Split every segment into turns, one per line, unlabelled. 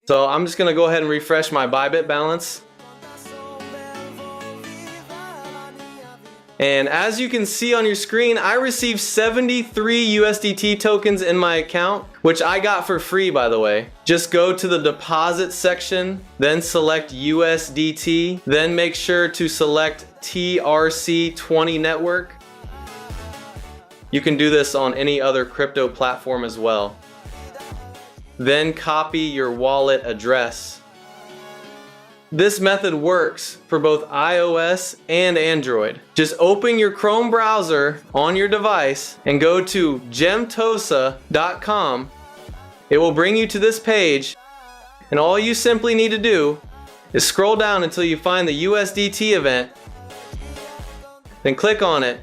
So I'm just gonna go ahead and refresh my bybit balance. And as you can see on your screen, I received 73 USDT tokens in my account, which I got for free, by the way. Just go to the deposit section, then select USDT, then make sure to select TRC20 network. You can do this on any other crypto platform as well. Then copy your wallet address. This method works for both iOS and Android. Just open your Chrome browser on your device and go to gemtosa.com. It will bring you to this page, and all you simply need to do is scroll down until you find the USDT event, then click on it.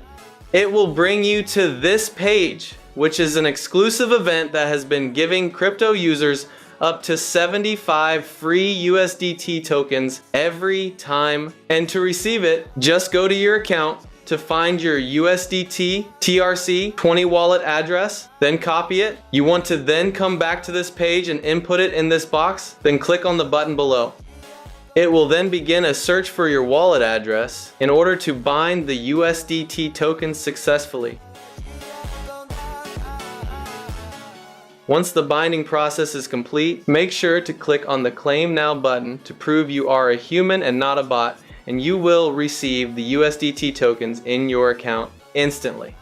It will bring you to this page, which is an exclusive event that has been giving crypto users up to 75 free USDT tokens every time. And to receive it, just go to your account to find your USDT TRC20 wallet address, then copy it. You want to then come back to this page and input it in this box, then click on the button below. It will then begin a search for your wallet address in order to bind the USDT tokens successfully. Once the binding process is complete, make sure to click on the Claim Now button to prove you are a human and not a bot, and you will receive the USDT tokens in your account instantly.